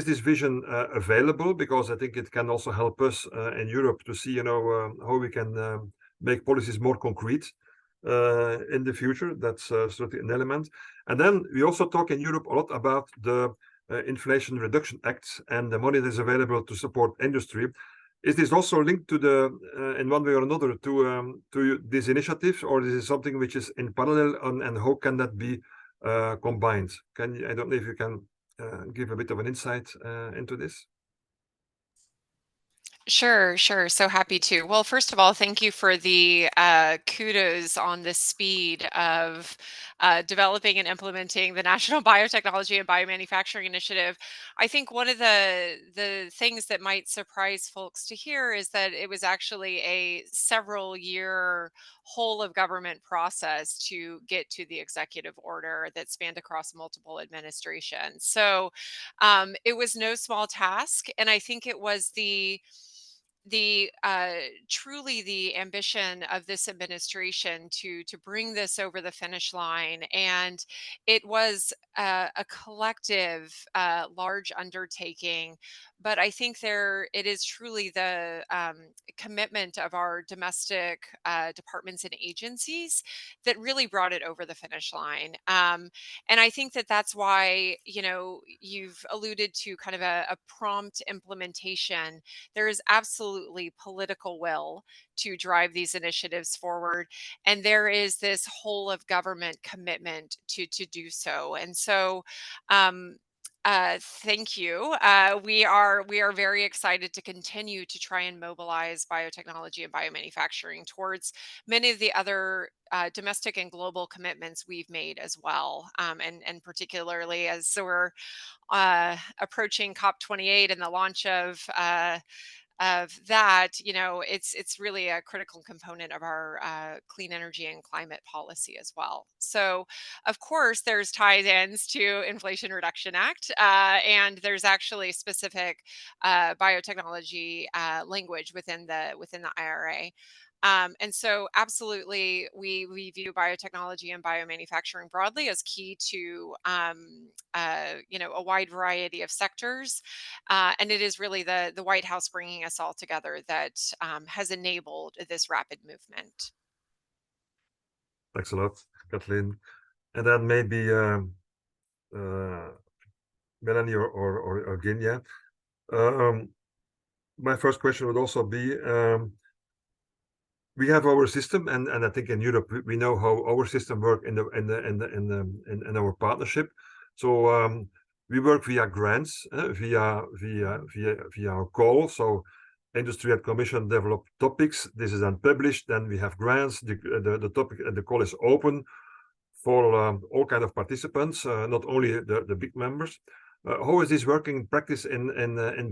this vision available? Because I think it can also help us in Europe to see, how we can make policies more concrete in the future. That's certainly an element. And then we also talk in Europe a lot about the Inflation Reduction Act and the money that is available to support industry. Is this also linked to the, in one way or another, to these initiatives, or is it something which is in parallel, and how can that be combined? I don't know if you can give a bit of an insight into this. Sure. So happy to. Well, first of all, thank you for the kudos on the speed of developing and implementing the National Biotechnology and Biomanufacturing Initiative. I think one of the things that might surprise folks to hear is that it was actually a several-year whole of government process to get to the executive order that spanned across multiple administrations. So it was no small task, and I think it was truly the ambition of this administration to bring this over the finish line, and it was a collective large undertaking, but I think it is truly the commitment of our domestic departments and agencies that really brought it over the finish line. And I think that that's why, you've alluded to kind of a prompt implementation. There is absolutely political will to drive these initiatives forward, and there is this whole of government commitment to do so. And so thank you. We are very excited to continue to try and mobilize biotechnology and biomanufacturing towards many of the other domestic and global commitments we've made as well, and particularly as we're approaching COP28 and the launch of that, it's really a critical component of our clean energy and climate policy as well. So, of course, there's tie-ins to Inflation Reduction Act, and there's actually specific biotechnology language within the IRA. And so absolutely, we view biotechnology and biomanufacturing broadly as key to, a wide variety of sectors. And it is really the White House bringing us all together that has enabled this rapid movement. Thanks a lot, Kathleen. And then maybe Melanie or Genya. My first question would also be, we have our system, and I think in Europe we know how our system works in our partnership. So we work via grants, via our call. So industry and commission develop topics. This is then published. Then we have grants. The topic and the call is open for all kind of participants, not only the big members. How is this working in practice in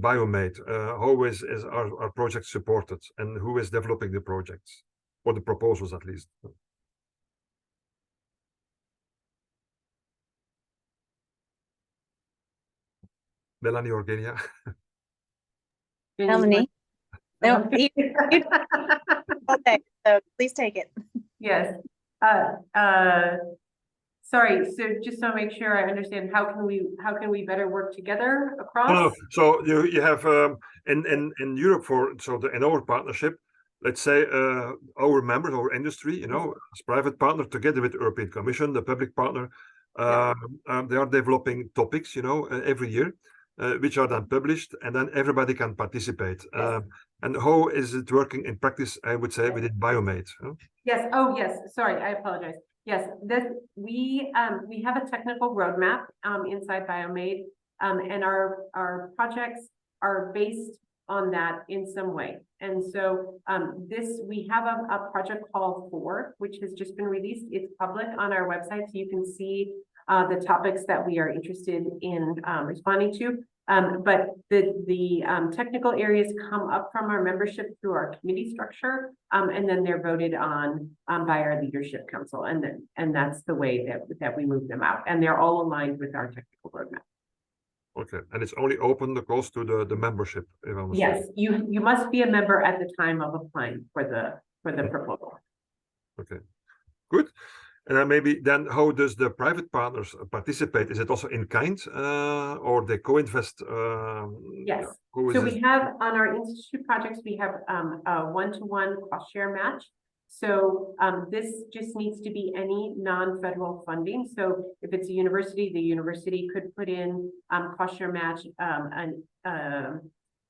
BioMADE? How is our project supported, and who is developing the projects, or the proposals at least? Melanie or Genya? Melanie. No, okay, so please take it. Yes. Sorry, so just to make sure I understand, how can we better work together across? No. So you have in Europe in our partnership, let's say our members, our industry, as private partner together with the European Commission, the public partner, they are developing topics, every year, which are then published, and then everybody can participate. And how is it working in practice, I would say, within BioMADE? Yes. Oh, yes. Sorry, I apologize. Yes, we have a technical roadmap inside BioMADE, and our projects are based on that in some way. And so we have a project call 4, which has just been released. It's public on our website, so you can see the topics that we are interested in responding to. But the technical areas come up from our membership through our committee structure, and then they're voted on by our leadership council, and that's the way that we move them out, and they're all aligned with our technical roadmap. Okay, and it's only open the calls to the membership, if I'm Yes, you must be a member at the time of applying for the proposal. Okay, good. And then maybe then how does the private partners participate? Is it also in kind or they co-invest? Yes. Who is So it? we have on our institute projects, we have a one-to-one cost share match. So this just needs to be any non-federal funding. So if it's a university, the university could put in cost share match.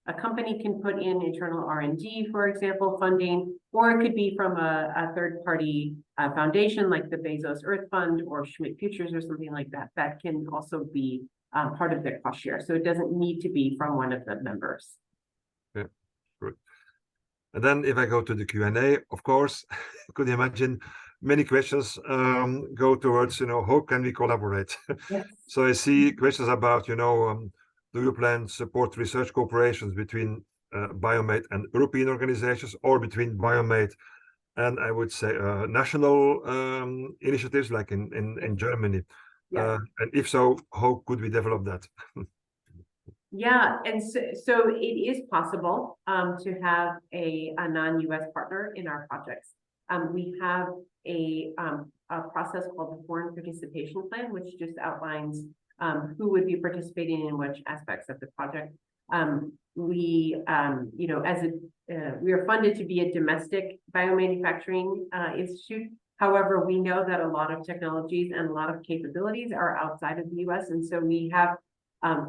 A company can put in internal R&D, for example, funding, or it could be from a third-party foundation like the Bezos Earth Fund or Schmidt Futures or something like that. That can also be part of their cost share. So it doesn't need to be from one of the members. Yeah, good. And then if I go to the Q&A, of course, could you imagine many questions go towards, how can we collaborate? Yes. So I see questions about, do you plan support research cooperations between BioMADE and European organizations, or between BioMADE and I would say national initiatives like in Germany? Yeah. And if so, how could we develop that? Yeah, and so it is possible to have a non-US partner in our projects. We have a process called the Foreign Participation Plan, which just outlines who would be participating in which aspects of the project. We are funded to be a domestic biomanufacturing institute. However, we know that a lot of technologies and a lot of capabilities are outside of the US, and so we have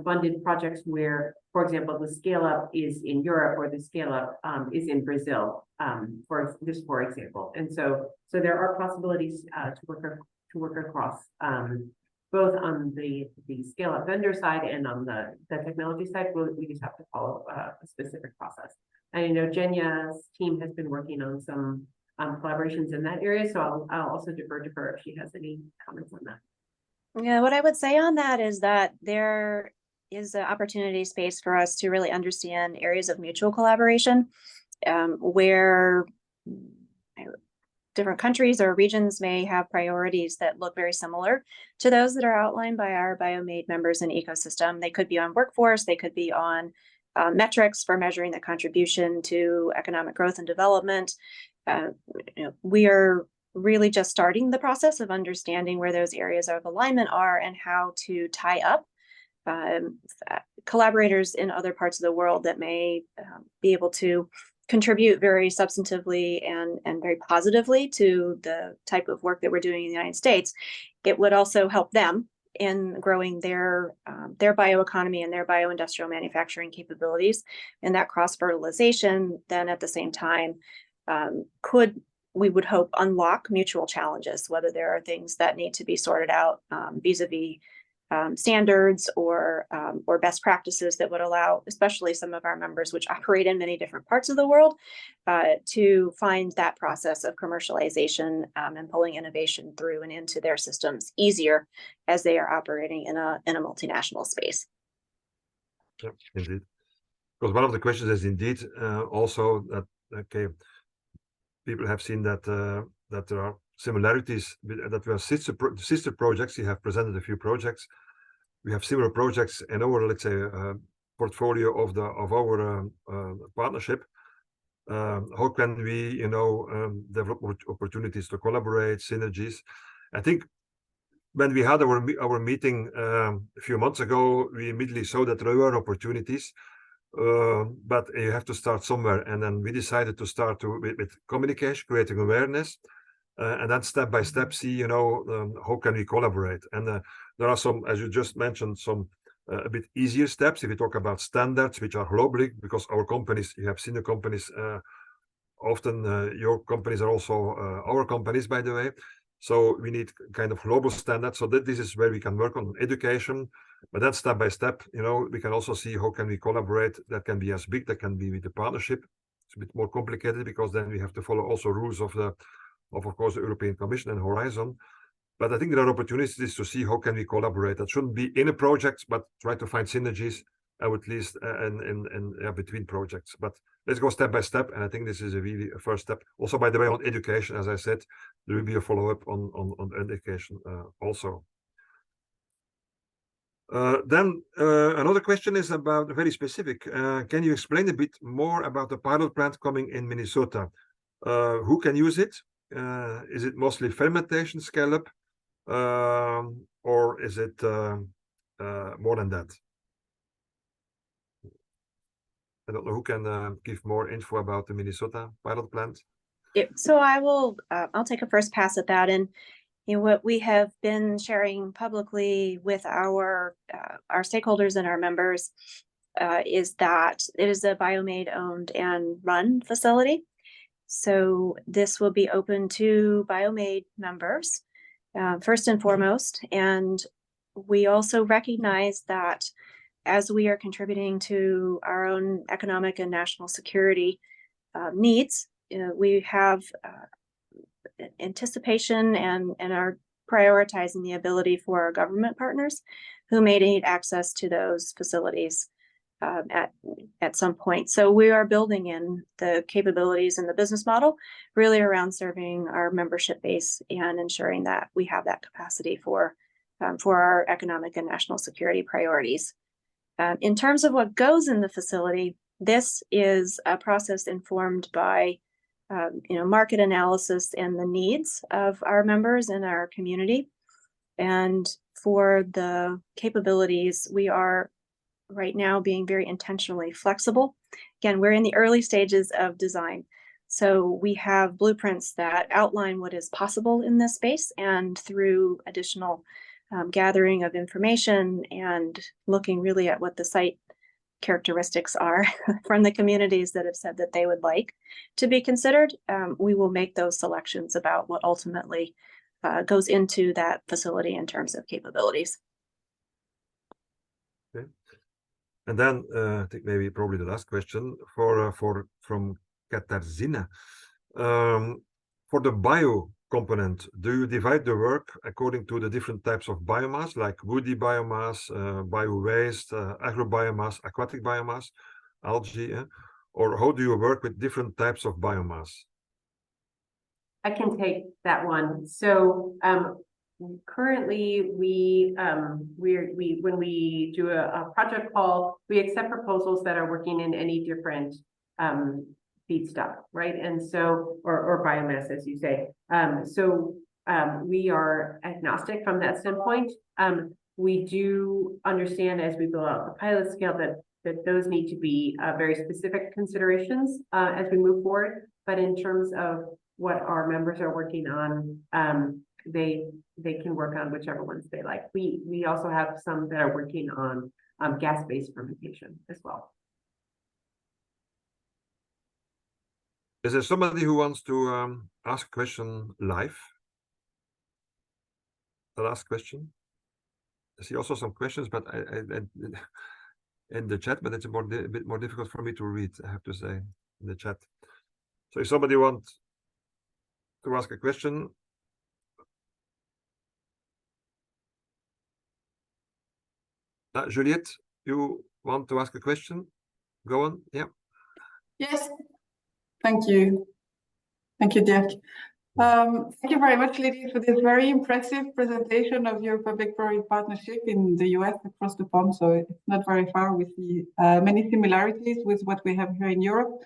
funded projects where, for example, the scale-up is in Europe or the scale-up is in Brazil, for example. And so there are possibilities to work across both on the scale-up vendor side and on the technology side. We just have to follow a specific process. And I know Genya's team has been working on some collaborations in that area, so I'll also defer to her if she has any comments on that. Yeah, what I would say on that is that there is an opportunity space for us to really understand areas of mutual collaboration, where different countries or regions may have priorities that look very similar to those that are outlined by our BioMADE members and ecosystem. They could be on workforce, they could be on metrics for measuring the contribution to economic growth and development. We are really just starting the process of understanding where those areas of alignment are and how to tie up collaborators in other parts of the world that may be able to contribute very substantively and very positively to the type of work that we're doing in the United States. It would also help them in growing their bioeconomy and their bioindustrial manufacturing capabilities. And that cross-fertilization then at the same time we would hope unlock mutual challenges, whether there are things that need to be sorted out vis-a-vis standards or best practices that would allow, especially some of our members which operate in many different parts of the world, to find that process of commercialization and pulling innovation through and into their systems easier as they are operating in a multinational space. Yeah, indeed. Because one of the questions is indeed also that, okay, people have seen that that there are similarities, that we have sister projects. You have presented a few projects. We have similar projects in our, let's say, portfolio of our partnership. How can we, develop opportunities to collaborate, synergies? I think when we had our meeting a few months ago, we immediately saw that there were opportunities. But you have to start somewhere, and then we decided to start with communication, creating awareness, and then step by step see, how can we collaborate. And there are some, as you just mentioned, some a bit easier steps if we talk about standards, which are globally, because our companies, you have seen the companies, often your companies are also our companies, by the way. So we need kind of global standards. So this is where we can work on education, but then step by step, we can also see how can we collaborate. That can be as big, that can be with the partnership. It's a bit more complicated because then we have to follow also rules of course, the European Commission and Horizon. But I think there are opportunities to see how can we collaborate. That shouldn't be in a project, but try to find synergies at least in between projects. But let's go step by step, and I think this is a first step. Also, by the way, on education, as I said, there will be a follow-up on education also. Then another question is about very specific. Can you explain a bit more about the pilot plant coming in Minnesota? Who can use it? Is it mostly fermentation scale-up, or is it more than that? I don't know who can give more info about the Minnesota pilot plant. So I will. I'll take a first pass at that. And what we have been sharing publicly with our stakeholders and our members is that it is a BioMADE owned and run facility. So this will be open to BioMADE members first and foremost. And we also recognize that as we are contributing to our own economic and national security needs, we have anticipation and are prioritizing the ability for our government partners who may need access to those facilities at some point. So we are building in the capabilities and the business model really around serving our membership base and ensuring that we have that capacity for our economic and national security priorities. In terms of what goes in the facility, this is a process informed by market analysis and the needs of our members and our community. And for the capabilities, we are right now being very intentionally flexible. Again, we're in the early stages of design. So we have blueprints that outline what is possible in this space, and through additional gathering of information and looking really at what the site characteristics are from the communities that have said that they would like to be considered, we will make those selections about what ultimately goes into that facility in terms of capabilities. Okay. And then I think maybe probably the last question from Katarzyna. For the bio component, do you divide the work according to the different types of biomass, like woody biomass, bio-waste, agrobiomass, aquatic biomass, algae, or how do you work with different types of biomass? I can take that one. So currently, when we do a project call, we accept proposals that are working in any different feedstock, right? And so, or biomass, as you say. We are agnostic from that standpoint. We do understand as we build out the pilot scale that those need to be very specific considerations as we move forward. But in terms of what our members are working on, they can work on whichever ones they like. We also have some that are working on gas-based fermentation as well. Is there somebody who wants to ask a question live? The last question. I see also some questions, but I in the chat, but it's a bit more difficult for me to read, I have to say, in the chat. So if somebody wants to ask a question, Juliette, you want to ask a question? Go on. Yeah. Yes. Thank you. Thank you, Dirk. Thank you very much, ladies, for this very impressive presentation of your public-private partnership in the US across the pond. So it's not very far. We see many similarities with what we have here in Europe.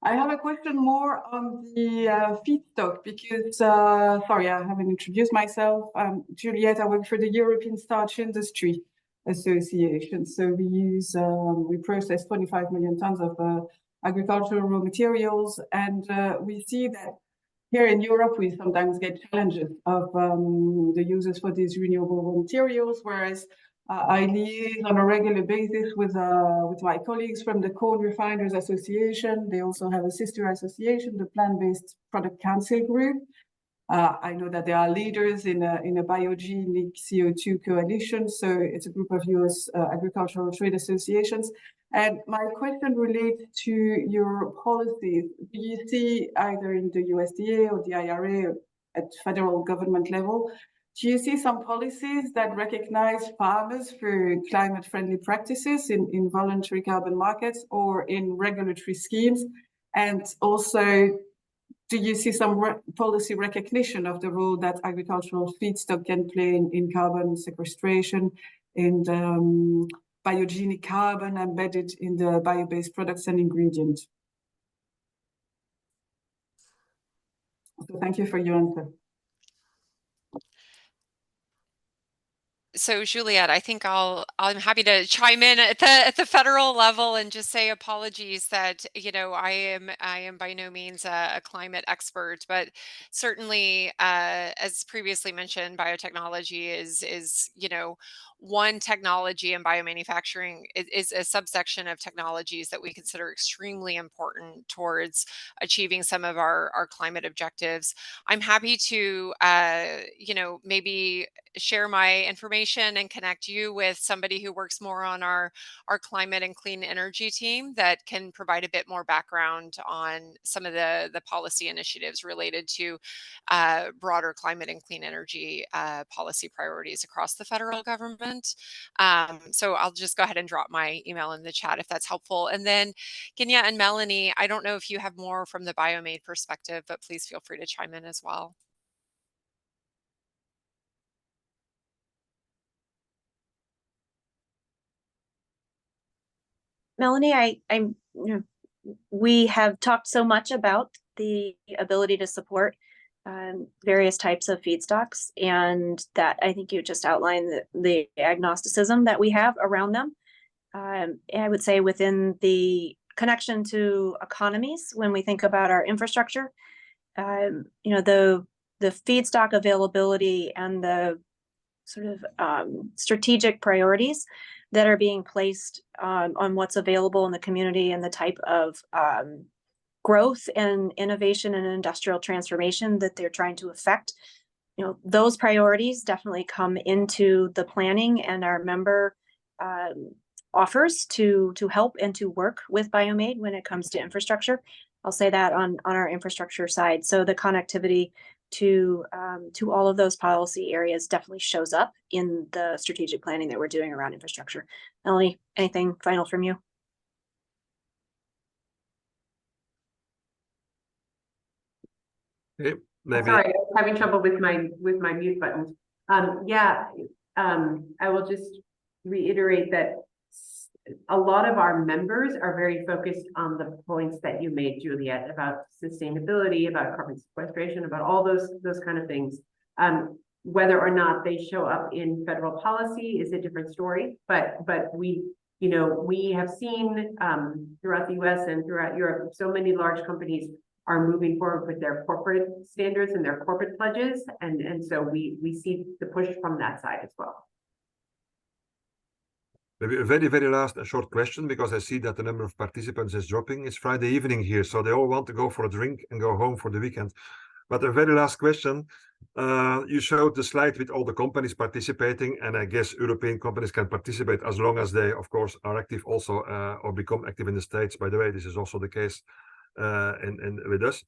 I have a question more on the feedstock because, sorry, I haven't introduced myself. Juliette, I work for the European Starch Industry Association. So we process 25 million tons of agricultural raw materials, and we see that here in Europe, we sometimes get challenges of the uses for these renewable raw materials, whereas I liaise on a regular basis with my colleagues from the Corn Refiners Association. They also have a sister association, the Plant-Based Product Council Group. I know that there are leaders in a biogenic CO2 coalition, so it's a group of US agricultural trade associations. And my question relates to your policies. Do you see either in the USDA or the IRA at federal government level Do you see some policies that recognize farmers for climate-friendly practices in voluntary carbon markets or in regulatory schemes? And also, do you see some policy recognition of the role that agricultural feedstock can play in carbon sequestration, in biogenic carbon embedded in the bio-based products and ingredients? So thank you for your answer. So Juliette, I think I'm happy to chime in at the federal level and just say apologies that, you know, I am by no means a climate expert, but certainly as previously mentioned, biotechnology is you know, one technology in biomanufacturing is a subsection of technologies that we consider extremely important towards achieving some of our climate objectives. I'm happy to you know, maybe share my information and connect you with somebody who works more on our climate and clean energy team that can provide a bit more background on some of the policy initiatives related to broader climate and clean energy policy priorities across the federal government. So I'll just go ahead and drop my email in the chat if that's helpful. And then Genya and Melanie, I don't know if you have more from the BioMADE perspective, but please feel free to chime in as well. Melanie, you know, we have talked so much about the ability to support various types of feedstocks, and that I think you just outlined the agnosticism that we have around them. I would say within the connection to economies, when we think about our infrastructure, you know, the feedstock availability and the sort of strategic priorities that are being placed on what's available in the community and the type of growth and innovation and industrial transformation that they're trying to affect. You know, those priorities definitely come into the planning and our member offers to help and to work with BioMADE when it comes to infrastructure. I'll say that on our infrastructure side. So the connectivity to all of those policy areas definitely shows up in the strategic planning that we're doing around infrastructure. Melanie, anything final from you? Okay, maybe. Sorry, I was having trouble with my mute button. Yeah, I will just reiterate that a lot of our members are very focused on the points that you made, Juliette, about sustainability, about carbon sequestration, about all those kind of things. Whether or not they show up in federal policy is a different story, but we, you know, we have seen throughout the US and throughout Europe, so many large companies are moving forward with their corporate standards and their corporate pledges, and so we see the push from that side as well. Maybe a very last short question, because I see that the number of participants is dropping. It's Friday evening here, so they all want to go for a drink and go home for the weekend. But a very last question. You showed the slide with all the companies participating, and I guess European companies can participate as long as they, of course, are active also or become active in the States. By the way, this is also the case with us.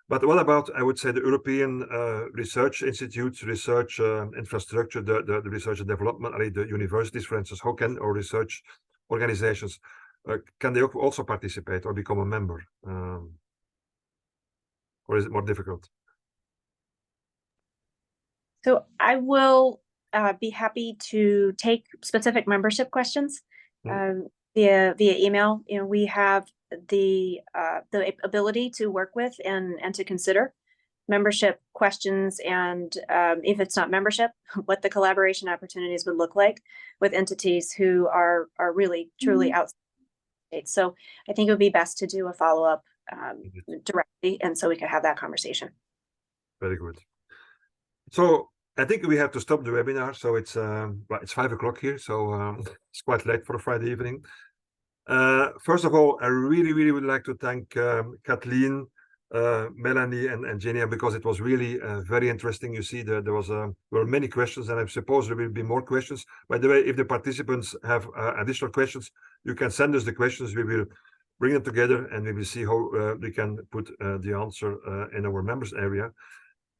But what about, I would say, the European research institutes, research infrastructure, the research and development, the universities, for instance? How can our research organizations, can they also participate or become a member? Or is it more difficult? So I will be happy to take specific membership questions via email. You know, we have the ability to work with and to consider membership questions, and if it's not membership, what the collaboration opportunities would look like with entities who are really truly outside. So I think it would be best to do a follow-up directly, and so we could have that conversation. Very good. So I think we have to stop the webinar. So it's 5 o'clock here, so it's quite late for a Friday evening. First of all, I really would like to thank Kathleen, Melanie, and Genya, because it was really very interesting. You see, there were many questions, and I suppose there will be more questions. By the way, if the participants have additional questions, you can send us the questions. We will bring them together, and we will see how we can put the answer in our members area.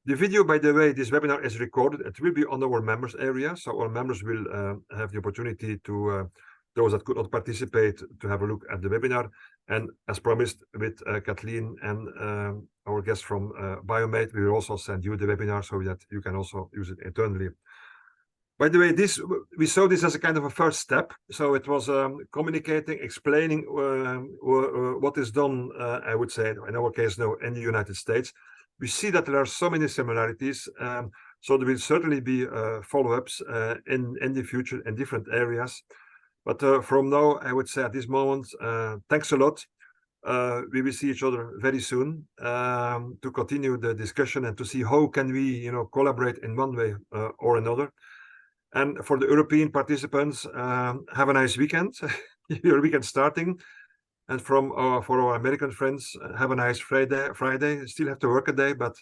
The video, by the way, this webinar is recorded. It will be on our members area, so our members will have the opportunity to, those that could not participate, to have a look at the webinar. And as promised with Kathleen and our guest from BioMADE, we will also send you the webinar so that you can also use it internally. By the way, we saw this as a kind of a first step. So it was communicating, explaining what is done, I would say, in our case now, in the United States. We see that there are so many similarities. So there will certainly be follow-ups in the future in different areas. But from now, I would say at this moment, thanks a lot. We will see each other very soon to continue the discussion and to see how can we, collaborate in one way or another. And for the European participants, have a nice weekend, your weekend starting. And for our American friends, have a nice Friday. Still have to work a day, but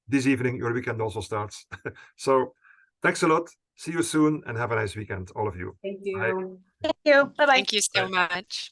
this evening your weekend also starts. So thanks a lot. See you soon and have a nice weekend, all of you. Thank you. Bye. Thank you. Bye-bye. Thank you so much.